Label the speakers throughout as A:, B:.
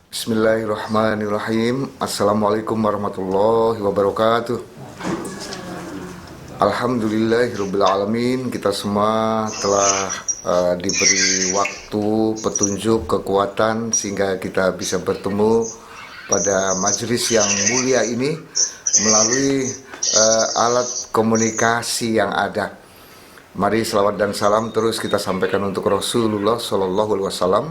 A: Bismillahirrahmanirrahim. Assalamualaikum warahmatullahi wabarakatuh. Alhamdulillahirabbil alamin. Kita semua telah diberi waktu, petunjuk, kekuatan sehingga kita bisa bertemu pada majelis yang mulia ini melalui alat komunikasi yang ada. Mari selawat dan salam terus kita sampaikan untuk Rasulullah Sallallahu Alaihi Wasallam.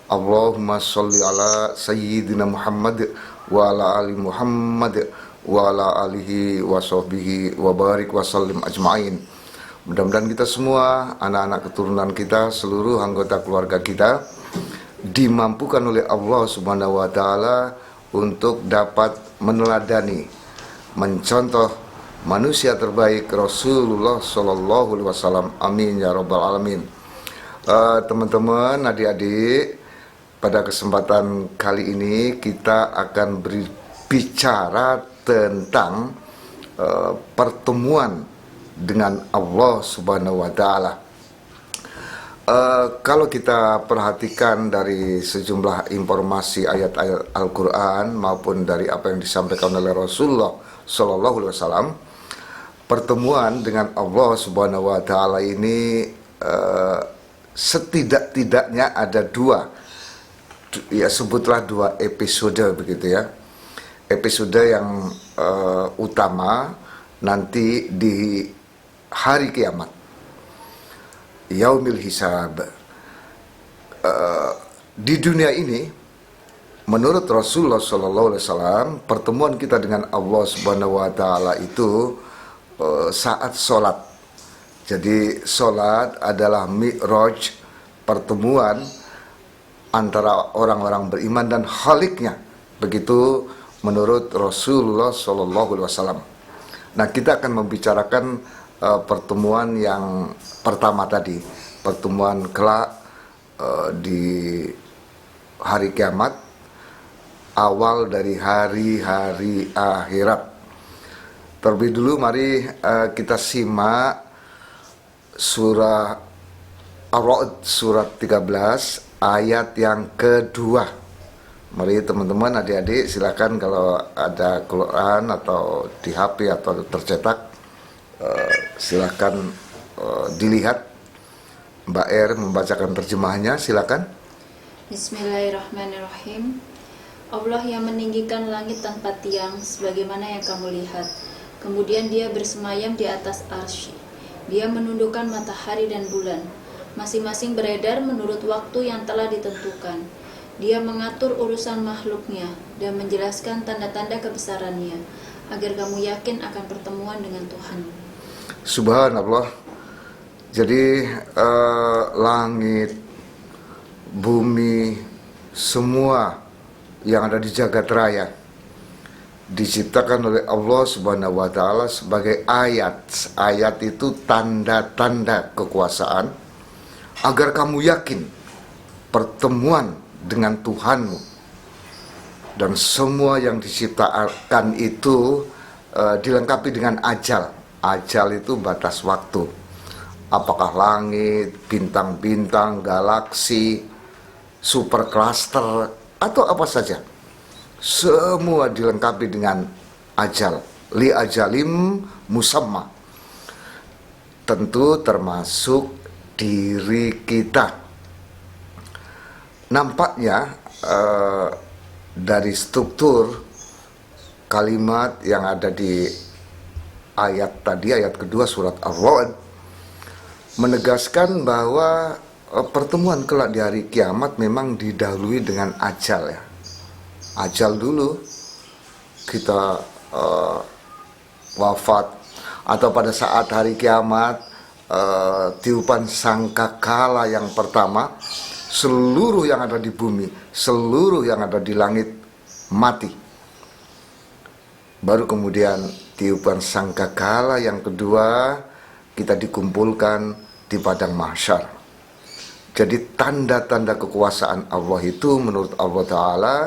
A: Allahumma sholli ala sayyidina Muhammad wa ala ali Muhammad wa ala alihi wa sahbihi wa barik wa sallim ajma'in. Mudah-mudahan kita semua, anak-anak keturunan kita, seluruh anggota keluarga kita dimampukan oleh Allah Subhanahu wa taala untuk dapat meneladani, mencontoh manusia terbaik Rasulullah Sallallahu Alaihi Wasallam. Amin ya rabbal alamin. Teman-teman, adik-adik, pada kesempatan kali ini kita akan berbicara tentang pertemuan dengan Allah Subhanahu wa taala. Kalau kita perhatikan dari sejumlah informasi ayat-ayat Al-Qur'an maupun dari apa yang disampaikan oleh Rasulullah Sallallahu Alaihi Wasallam, pertemuan dengan Allah Subhanahu wa taala ini setidak-tidaknya ada dua, ya sebutlah dua episode begitu ya. Episode yang utama nanti di hari kiamat, yaumil hisab. Di dunia ini menurut Rasulullah Sallallahu Alaihi Wasallam, pertemuan kita dengan Allah Subhanahu wa taala itu saat sholat. Jadi sholat adalah mi'raj, pertemuan antara orang-orang beriman dan Khaliknya. Begitu menurut Rasulullah Sallallahu Alaihi Wasallam. Nah, kita akan membicarakan pertemuan yang pertama tadi, pertemuan kelak di hari kiamat, awal dari hari-hari akhirat. Terlebih dulu mari kita simak surah Ar-Ra'd surat 13 ayat yang kedua. Mari teman-teman, adik-adik, silakan kalau ada Quran atau di HP atau tercetak, silakan dilihat. Mbak R membacakan terjemahnya, silakan.
B: Bismillahirrahmanirrahim. Allah yang meninggikan langit tanpa tiang sebagaimana yang kamu lihat. Kemudian dia bersemayam di atas arsy. Dia menundukkan matahari dan bulan. Masing-masing beredar menurut waktu yang telah ditentukan. Dia mengatur urusan makhluknya dan menjelaskan tanda-tanda kebesarannya, agar kamu yakin akan pertemuan dengan Tuhan.
A: Subhanallah. Jadi langit, bumi, semua yang ada di jagat raya diciptakan oleh Allah Subhanahu wa taala sebagai ayat. Ayat itu tanda-tanda kekuasaan, agar kamu yakin pertemuan dengan Tuhanmu. Dan semua yang diciptakan itu dilengkapi dengan ajal. Ajal itu batas waktu. Apakah langit, bintang-bintang, galaksi, supercluster, atau apa saja, semua dilengkapi dengan ajal. Li ajalim musamma. Tentu termasuk diri kita. Nampaknya dari struktur kalimat yang ada di ayat tadi, ayat kedua surat Ar-Ra'd, menegaskan bahwa pertemuan kelak di hari kiamat memang didahului dengan ajal ya. Ajal dulu kita wafat, atau pada saat hari kiamat tiupan sangkakala yang pertama, seluruh yang ada di bumi, seluruh yang ada di langit mati. Baru kemudian tiupan sangkakala yang kedua, kita dikumpulkan di padang mahsyar. Jadi tanda-tanda kekuasaan Allah itu menurut Allah Ta'ala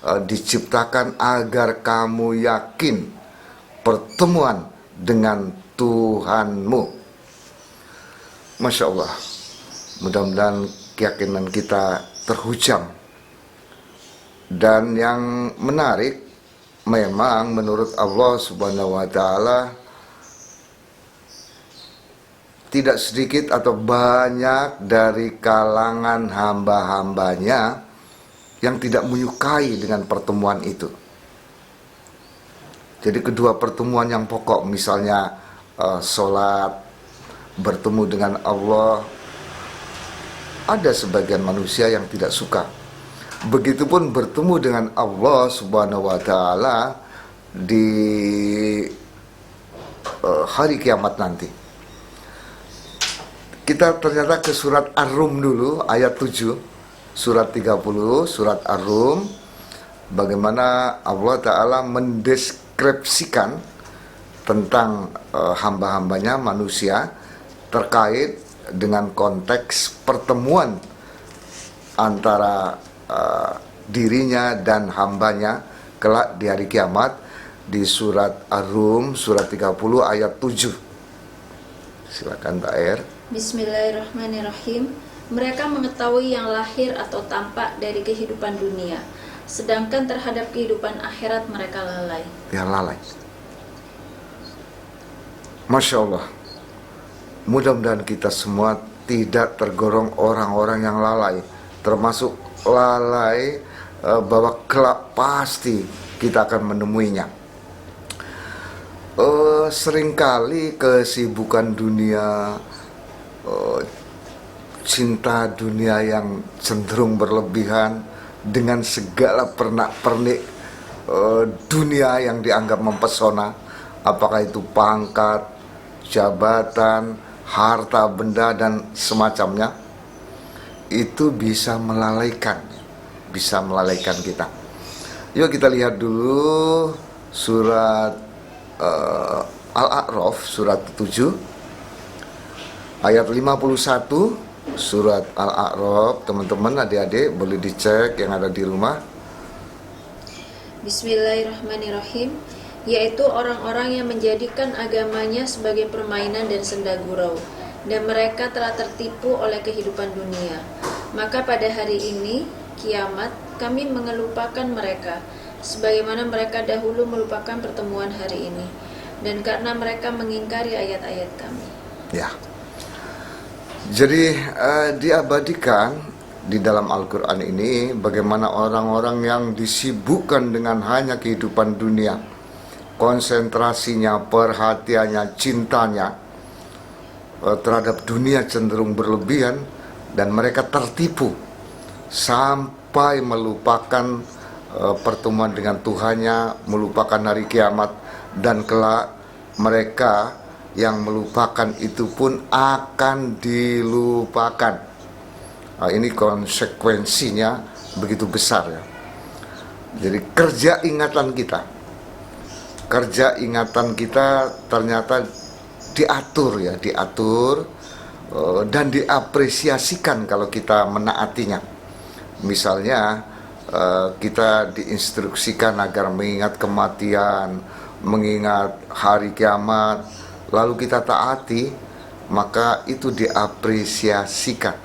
A: diciptakan agar kamu yakin pertemuan dengan Tuhanmu. Masya Allah. Mudah-mudahan keyakinan kita terhujam Dan yang menarik, memang menurut Allah Subhanahu wa Ta'ala, tidak sedikit atau banyak dari kalangan hamba-hambanya yang tidak menyukai dengan pertemuan itu. Jadi kedua pertemuan yang pokok, misalnya sholat, bertemu dengan Allah, ada sebagian manusia yang tidak suka. Begitupun bertemu dengan Allah Subhanahu wa Ta'ala di hari kiamat nanti. Kita ternyata ke surat Ar-Rum dulu, ayat 7, surat 30, surat Ar-Rum. Bagaimana Allah Ta'ala mendeskripsikan tentang hamba-hambanya manusia terkait dengan konteks pertemuan antara dirinya dan hambanya kelak di hari kiamat, di surat Ar-Rum surat 30 ayat 7. Silakan Mbak Er.
B: Bismillahirrahmanirrahim. Mereka mengetahui yang lahir atau tampak dari kehidupan dunia, sedangkan terhadap kehidupan akhirat mereka lalai.
A: Ya, lalai. Masya Allah. Mudah-mudahan kita semua tidak tergolong orang-orang yang lalai, termasuk lalai bahwa kelak pasti kita akan menemuinya. Seringkali kesibukan dunia, cinta dunia yang cenderung berlebihan dengan segala pernak-pernik dunia yang dianggap mempesona, apakah itu pangkat, jabatan, harta benda dan semacamnya, itu bisa melalaikan kita. Yuk kita lihat dulu surat Al-A'raf surat 7 ayat 51. Surat Al-A'raf, teman-teman, adik-adik boleh dicek yang ada di rumah.
B: Bismillahirrahmanirrahim. Yaitu orang-orang yang menjadikan agamanya sebagai permainan dan senda gurau, dan mereka telah tertipu oleh kehidupan dunia. Maka pada hari ini, kiamat, kami mengelupakan mereka, sebagaimana mereka dahulu melupakan pertemuan hari ini, dan karena mereka mengingkari ayat-ayat kami.
A: Ya. Jadi diabadikan di dalam Al-Quran ini bagaimana orang-orang yang disibukkan dengan hanya kehidupan dunia, konsentrasinya, perhatiannya, cintanya terhadap dunia cenderung berlebihan, dan mereka tertipu sampai melupakan pertemuan dengan Tuhannya, melupakan hari kiamat, dan kelak mereka yang melupakan itu pun akan dilupakan. Nah, ini konsekuensinya begitu besar ya. Jadi kerja ingatan kita ternyata diatur dan diapresiasikan kalau kita menaatinya. Misalnya kita diinstruksikan agar mengingat kematian, mengingat hari kiamat, lalu kita taati, maka itu diapresiasikan,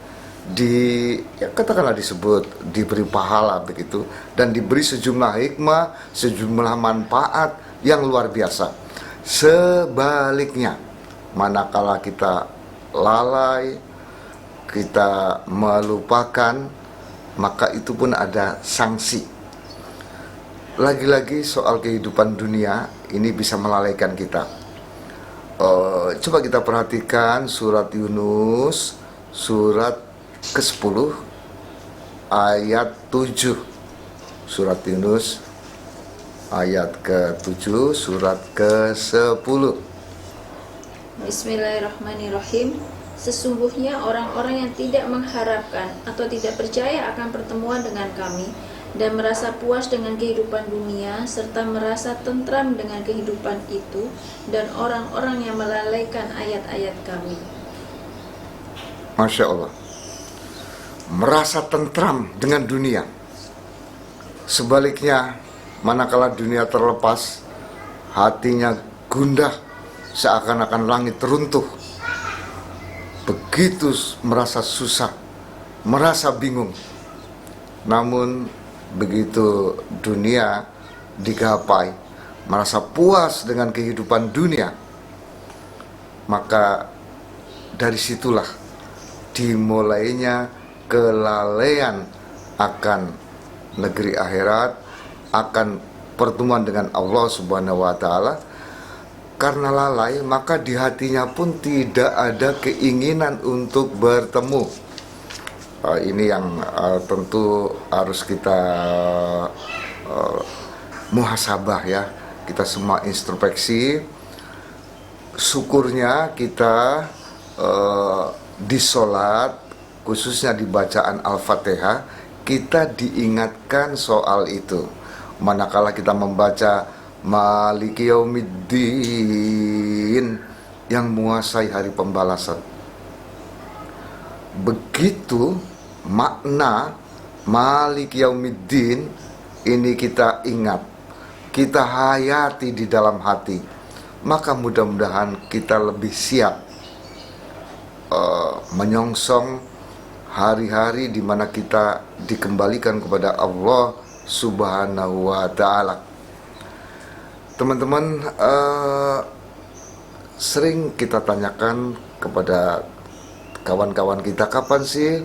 A: katakanlah disebut diberi pahala begitu, dan diberi sejumlah hikmah, sejumlah manfaat yang luar biasa. Sebaliknya, manakala kita lalai, kita melupakan, maka itu pun ada sanksi. Lagi-lagi soal kehidupan dunia ini bisa melalaikan kita. Coba kita perhatikan surat Yunus surat ke-10 ayat 7. Surat Yunus ayat ke-7 surat ke-10.
B: Bismillahirrahmanirrahim. Sesungguhnya orang-orang yang tidak mengharapkan atau tidak percaya akan pertemuan dengan kami dan merasa puas dengan kehidupan dunia serta merasa tentram dengan kehidupan itu, dan orang-orang yang melalaikan ayat-ayat kami.
A: Masya Allah. Merasa tentram dengan dunia. Sebaliknya, manakala dunia terlepas, hatinya gundah seakan-akan langit runtuh. Begitu merasa susah, merasa bingung. Namun begitu dunia digapai, merasa puas dengan kehidupan dunia, maka dari situlah dimulainya kelalaian akan negeri akhirat, akan pertemuan dengan Allah Subhanahu wa taala. Karena lalai, maka di hatinya pun tidak ada keinginan untuk bertemu. Ini yang tentu harus kita muhasabah ya. Kita semua introspeksi. Syukurnya kita di sholat, khususnya di bacaan Al-Fatihah, kita diingatkan soal itu. Manakala kita membaca Maliki Yaumiddin, yang menguasai hari pembalasan. Begitu makna Maliki Yaumiddin ini kita ingat, kita hayati di dalam hati, maka mudah-mudahan kita lebih siap menyongsong hari-hari di mana kita dikembalikan kepada Allah Subhanahu wa taala. Teman-teman, sering kita tanyakan kepada kawan-kawan kita, kapan sih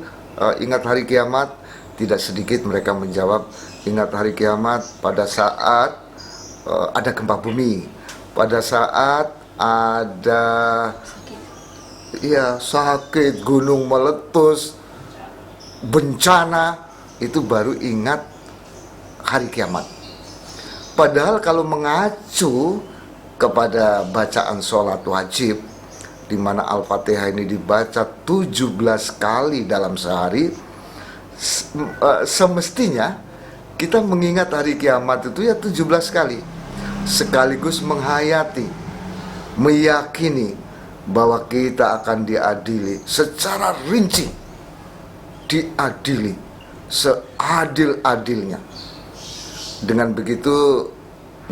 A: ingat hari kiamat? Tidak sedikit mereka menjawab, ingat hari kiamat pada saat ada gempa bumi, pada saat ada sakit, gunung meletus, bencana, itu baru ingat hari kiamat. Padahal kalau mengacu kepada bacaan sholat wajib, di mana Al-Fatihah ini dibaca 17 kali dalam sehari, semestinya kita mengingat hari kiamat itu ya 17 kali, sekaligus menghayati, meyakini bahwa kita akan diadili secara rinci, diadili seadil-adilnya. Dengan begitu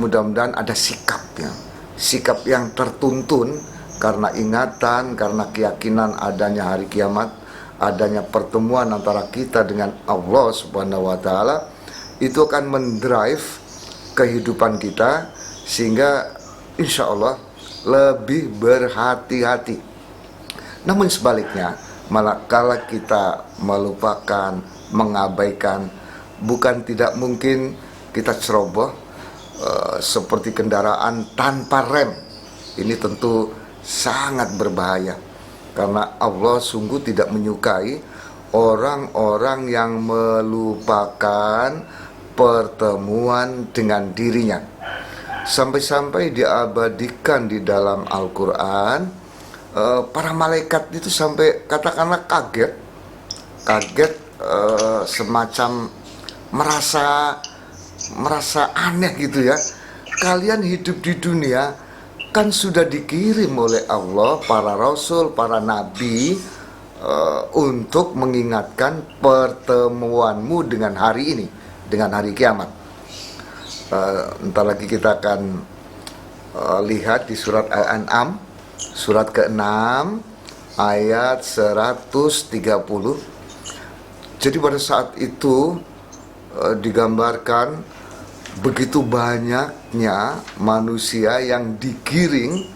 A: mudah-mudahan ada sikap yang tertuntun karena ingatan, karena keyakinan adanya hari kiamat, adanya pertemuan antara kita dengan Allah Subhanahu wa taala. Itu akan mendrive kehidupan kita sehingga insya Allah lebih berhati-hati. Namun sebaliknya, manakala kita melupakan, mengabaikan, bukan tidak mungkin kita ceroboh seperti kendaraan tanpa rem. Ini tentu sangat berbahaya, karena Allah sungguh tidak menyukai orang-orang yang melupakan pertemuan dengan dirinya. Sampai-sampai diabadikan di dalam Al-Quran, para malaikat itu sampai katakanlah kaget, semacam merasa aneh gitu ya. Kalian hidup di dunia kan sudah dikirim oleh Allah para rasul, para nabi untuk mengingatkan pertemuanmu dengan hari ini, dengan hari kiamat. Entar lagi kita akan lihat di surat Al-An'am, surat ke-6 ayat 130. Jadi pada saat itu digambarkan begitu banyaknya manusia yang digiring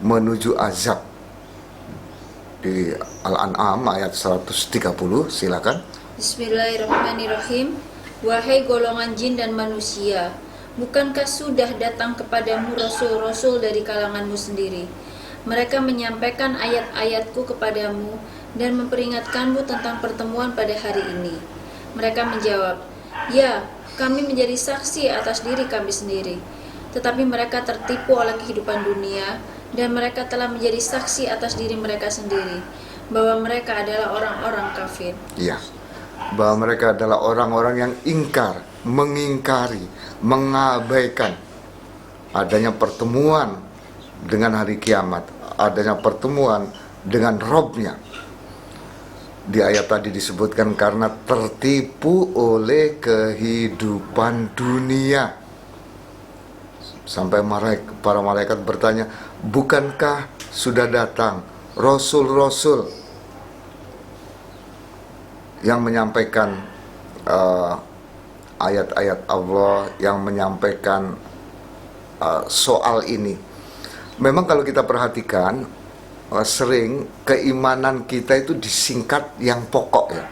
A: menuju azab. Di Al-An'am ayat 130, silakan.
B: Bismillahirrahmanirrahim. Wahai golongan jin dan manusia, bukankah sudah datang kepadamu rasul-rasul dari kalanganmu sendiri? Mereka menyampaikan ayat-ayatku kepadamu dan memperingatkanmu tentang pertemuan pada hari ini. Mereka menjawab, ya, kami menjadi saksi atas diri kami sendiri. Tetapi mereka tertipu oleh kehidupan dunia, dan mereka telah menjadi saksi atas diri mereka sendiri, bahwa mereka adalah orang-orang kafir.
A: Iya, bahwa mereka adalah orang-orang yang ingkar, mengingkari, mengabaikan adanya pertemuan dengan hari kiamat, adanya pertemuan dengan Robnya. Di ayat tadi disebutkan karena tertipu oleh kehidupan dunia. Sampai para malaikat bertanya, bukankah sudah datang rasul-rasul yang menyampaikan ayat-ayat Allah yang menyampaikan soal ini. Memang kalau kita perhatikan, sering keimanan kita itu disingkat yang pokok ya,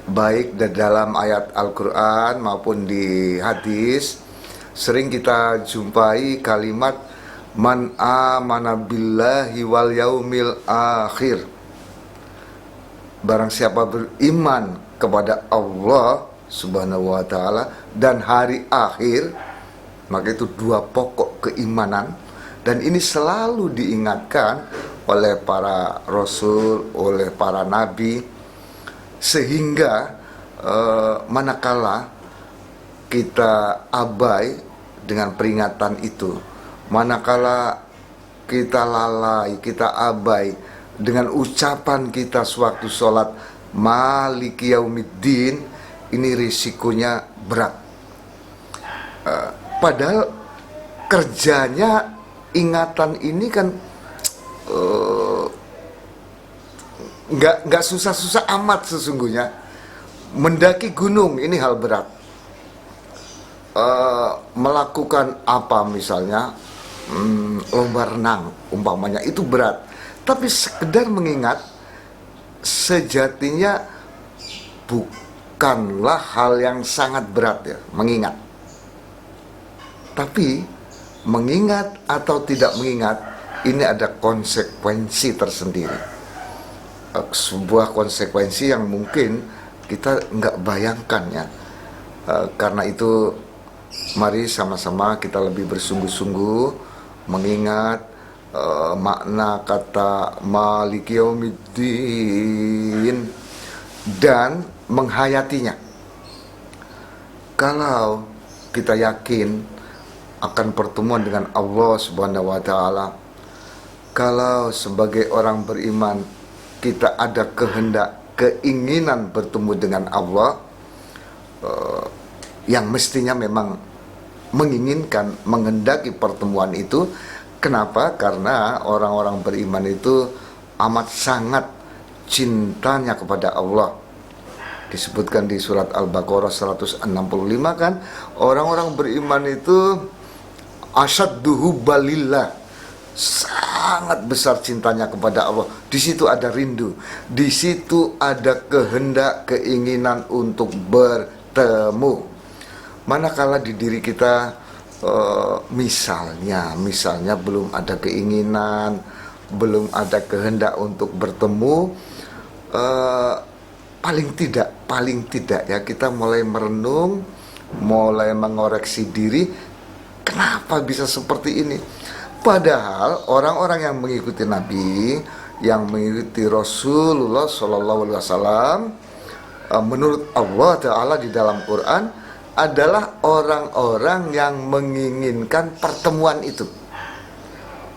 A: baik dalam ayat Al-Quran maupun di hadis. Sering kita jumpai kalimat man amana billahi wal yaumil akhir. Barang siapa beriman kepada Allah subhanahu wa ta'ala dan hari akhir, maka itu dua pokok keimanan. Dan ini selalu diingatkan oleh para rasul, oleh para nabi, sehingga manakala kita abai dengan peringatan itu, manakala kita lalai, kita abai dengan ucapan kita sewaktu sholat maliki yaumiddin, ini risikonya berat. Padahal kerjanya ingatan ini kan nggak susah-susah amat sesungguhnya. Mendaki gunung ini hal berat. Melakukan apa misalnya lomba renang umpamanya itu berat. Tapi sekedar mengingat sejatinya bukanlah hal yang sangat berat ya, mengingat. Tapi mengingat atau tidak mengingat, ini ada konsekuensi tersendiri. Sebuah konsekuensi yang mungkin kita nggak bayangkan ya. Karena itu mari sama-sama kita lebih bersungguh-sungguh mengingat makna kata maliki yaumiddin dan menghayatinya. Kalau kita yakin akan pertemuan dengan Allah subhanahu wa ta'ala, kalau sebagai orang beriman kita ada kehendak, keinginan bertemu dengan Allah, yang mestinya memang menginginkan, menghendaki pertemuan itu. Kenapa? Karena orang-orang beriman itu amat sangat cintanya kepada Allah. Disebutkan di surat Al-Baqarah 165 kan, orang-orang beriman itu asyadduhu balillah, sangat besar cintanya kepada Allah. Di situ ada rindu, di situ ada kehendak, keinginan untuk bertemu. Manakala di diri kita misalnya belum ada keinginan, belum ada kehendak untuk bertemu, paling tidak ya kita mulai merenung, mulai mengoreksi diri, kenapa bisa seperti ini? Padahal orang-orang yang mengikuti Nabi, yang mengikuti Rasulullah SAW, menurut Allah Ta'ala di dalam Quran, adalah orang-orang yang menginginkan pertemuan itu.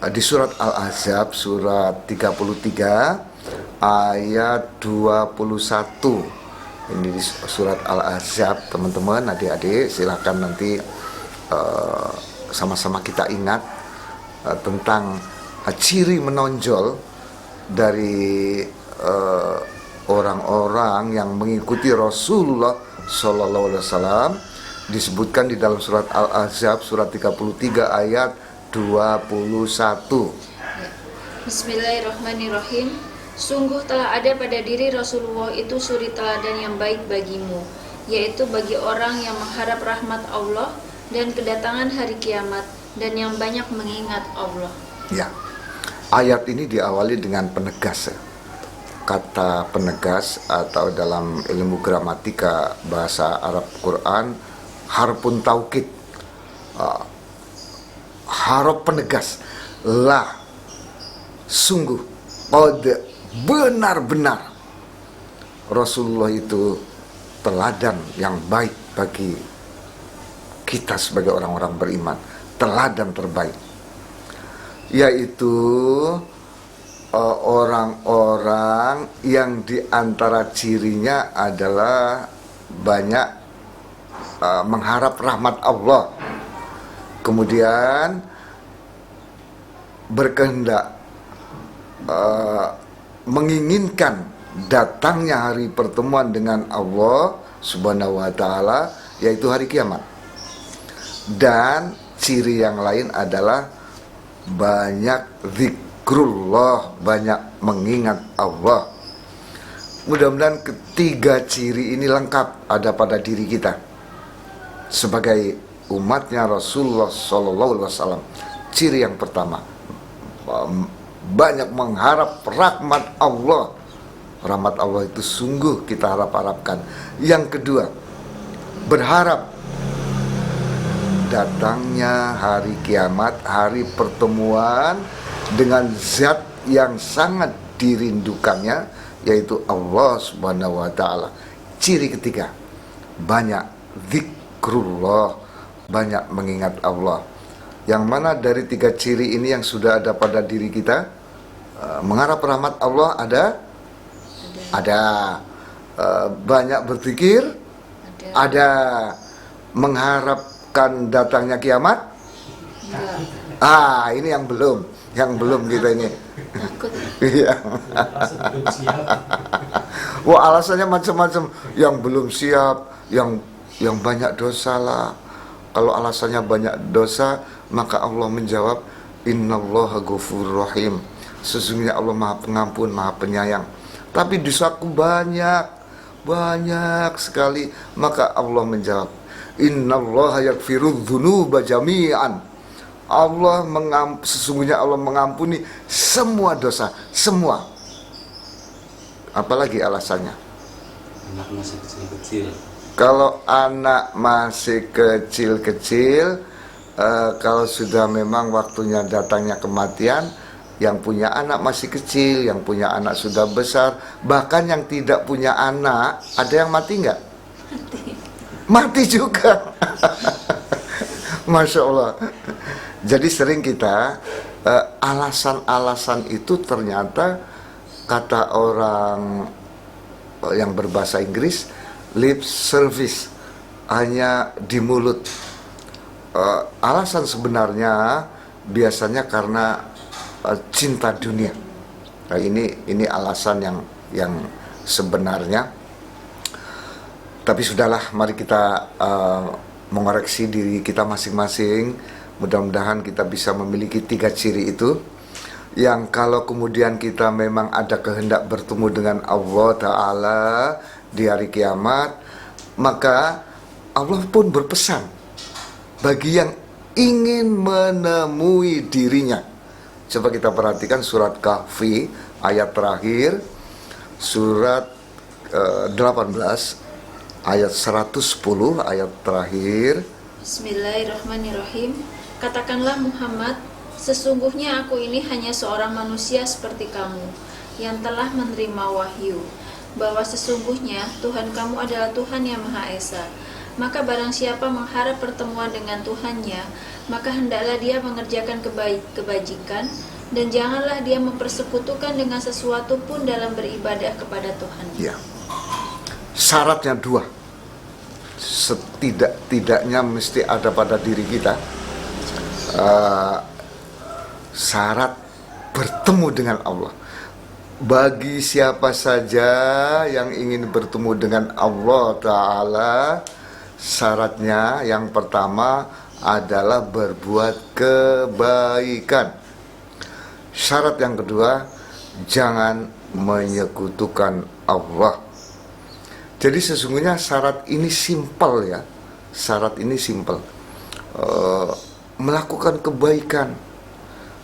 A: Di surat Al-Ahzab surat 33 ayat 21. Ini di surat Al-Ahzab, teman-teman, adik-adik, silakan nanti sama-sama kita ingat tentang ciri menonjol dari orang-orang yang mengikuti Rasulullah Sallallahu Alaihi Wasallam. Disebutkan di dalam surat Al-Ahzab surat 33 ayat 21.
B: Bismillahirrahmanirrahim. Sungguh telah ada pada diri Rasulullah itu suri teladan yang baik bagimu, yaitu bagi orang yang mengharap rahmat Allah dan kedatangan hari kiamat, dan yang banyak mengingat Allah.
A: Ya, ayat ini diawali dengan penegas. Kata penegas atau dalam ilmu gramatika bahasa Arab Quran, harfun taukid, harf penegas, lah, sungguh, qad, benar-benar Rasulullah itu teladan yang baik bagi kita sebagai orang-orang beriman, teladan terbaik, yaitu orang-orang yang diantara cirinya adalah banyak mengharap rahmat Allah, kemudian berkehendak menginginkan datangnya hari pertemuan dengan Allah Subhanahu wa ta'ala, yaitu hari kiamat. Dan ciri yang lain adalah banyak zikrullah, banyak mengingat Allah. Mudah-mudahan ketiga ciri ini lengkap ada pada diri kita sebagai umatnya Rasulullah SAW. Ciri yang pertama, banyak mengharap rahmat Allah. Rahmat Allah itu sungguh kita harap-harapkan. Yang kedua, berharap datangnya hari kiamat, hari pertemuan dengan zat yang sangat dirindukannya, yaitu Allah Subhanahu wa ta'ala. Ciri ketiga, banyak zikrullah, banyak mengingat Allah. Yang mana dari tiga ciri ini yang sudah ada pada diri kita? Mengharap rahmat Allah ada. Banyak berpikir ada. Mengharapkan datangnya kiamat?
B: Enggak.
A: Ini yang belum kita ini.
B: Takut.
A: Iya. Wah, alasannya macam-macam. Yang belum siap, yang banyak dosa lah. Kalau alasannya banyak dosa, maka Allah menjawab, Innallaha ghafurur rahim. Sesungguhnya Allah Maha Pengampun, Maha Penyayang. Tapi dosaku banyak sekali. Maka Allah menjawab, Innallaha yaghfirudz dzunuba jami'an. Sesungguhnya Allah mengampuni semua dosa, semua. Apalagi alasannya?
C: Anak masih kecil-kecil.
A: Kalau anak masih kecil-kecil, kalau sudah memang waktunya datangnya kematian, yang punya anak masih kecil, yang punya anak sudah besar, bahkan yang tidak punya anak, ada yang mati nggak? Mati juga. Masya Allah. Jadi sering kita alasan-alasan itu ternyata kata orang yang berbahasa Inggris, lip service, hanya di mulut. Alasan sebenarnya biasanya karena cinta dunia. Nah, ini alasan yang sebenarnya. Tapi sudahlah, mari kita mengoreksi diri kita masing-masing. Mudah-mudahan kita bisa memiliki tiga ciri itu, yang kalau kemudian kita memang ada kehendak bertemu dengan Allah Ta'ala di hari kiamat, maka Allah pun berpesan bagi yang ingin menemui dirinya. Coba kita perhatikan surat Kahfi ayat terakhir, surat 18 ayat 110 ayat terakhir.
B: Bismillahirrahmanirrahim. Katakanlah Muhammad, sesungguhnya aku ini hanya seorang manusia seperti kamu yang telah menerima wahyu, bahwa sesungguhnya Tuhan kamu adalah Tuhan yang Maha Esa. Maka barang siapa mengharap pertemuan dengan Tuhannya, maka hendaklah dia mengerjakan kebajikan, dan janganlah dia mempersekutukan dengan sesuatu pun dalam beribadah kepada Tuhan.
A: Ya. Syaratnya dua. Setidak-tidaknya mesti ada pada diri kita syarat bertemu dengan Allah. Bagi siapa saja yang ingin bertemu dengan Allah Ta'ala, syaratnya yang pertama adalah berbuat kebaikan. Syarat yang kedua, jangan menyekutukan Allah. Jadi sesungguhnya syarat ini simpel ya. Syarat ini simpel. Melakukan kebaikan,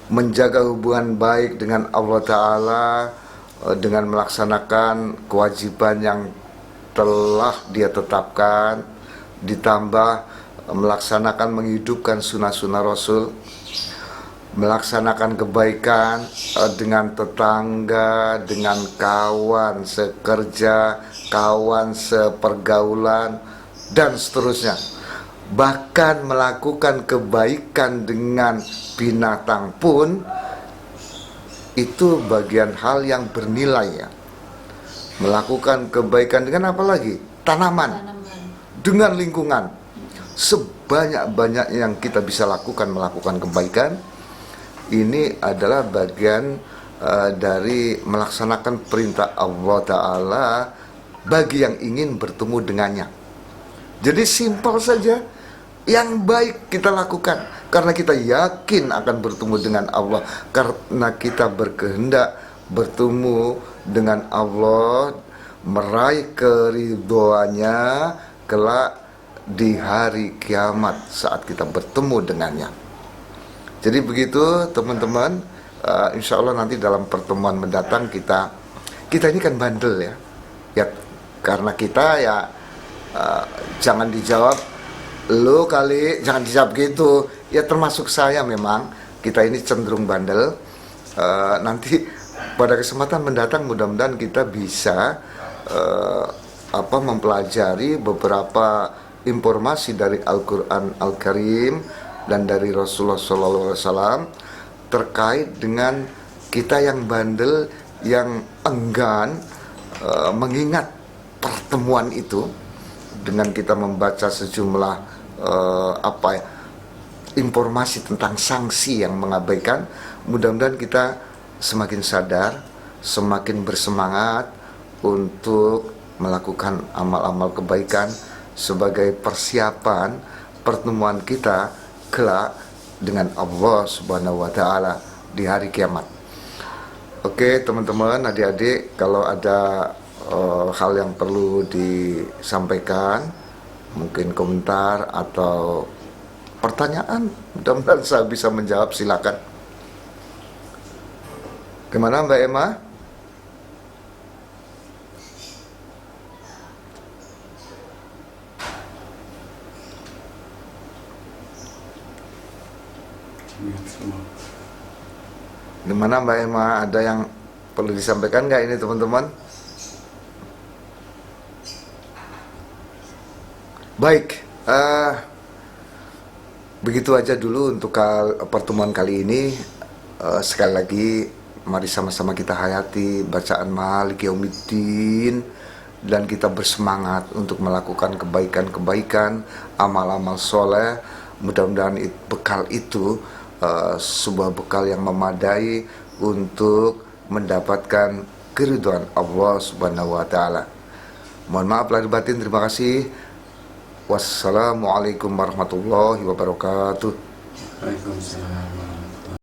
A: menjaga hubungan baik dengan Allah Ta'ala, dengan melaksanakan kewajiban yang telah dia tetapkan, ditambah melaksanakan menghidupkan sunnah-sunnah Rasul, melaksanakan kebaikan dengan tetangga, dengan kawan sekerja, kawan sepergaulan, dan seterusnya. Bahkan melakukan kebaikan dengan binatang pun itu bagian hal yang bernilai ya. Melakukan kebaikan dengan apa lagi? Tanaman. Dengan lingkungan. Sebanyak-banyak yang kita bisa lakukan melakukan kebaikan, ini adalah bagian dari melaksanakan perintah Allah Ta'ala bagi yang ingin bertemu dengannya. Jadi simpel saja, yang baik kita lakukan karena kita yakin akan bertemu dengan Allah, karena kita berkehendak bertemu dengan Allah, meraih keridhoannya kelak di hari kiamat saat kita bertemu dengannya. Jadi begitu teman-teman, insya Allah nanti dalam pertemuan mendatang kita ini kan bandel ya karena kita ya jangan dijawab lo kali, jangan dijawab gitu ya, termasuk saya memang, kita ini cenderung bandel. Nanti pada kesempatan mendatang mudah-mudahan kita bisa mempelajari beberapa informasi dari Al-Quran Al-Karim dan dari Rasulullah SAW terkait dengan kita yang bandel, yang enggan mengingat pertemuan itu, dengan kita membaca sejumlah informasi tentang sanksi yang mengabaikan. Mudah-mudahan kita semakin sadar, semakin bersemangat untuk melakukan amal-amal kebaikan sebagai persiapan pertemuan kita kelak dengan Allah Subhanahu wa taala di hari kiamat. Oke, teman-teman, adik-adik, kalau ada hal yang perlu disampaikan, mungkin komentar atau pertanyaan, mudah-mudahan saya bisa menjawab, silakan. Gimana Mbak Emma? Gimana Mbak Emma, ada yang perlu disampaikan nggak ini teman-teman? Baik, begitu aja dulu untuk pertemuan kali ini. Sekali lagi, mari sama-sama kita hayati bacaan Malik Yaumiddin, dan kita bersemangat untuk melakukan kebaikan-kebaikan, amal-amal soleh. Mudah-mudahan bekal itu sebuah bekal yang memadai untuk mendapatkan keridhaan Allah Subhanahu wa taala. Mohon maaf lahir batin, terima kasih. Wassalamualaikum warahmatullahi wabarakatuh.
C: Waalaikumsalam.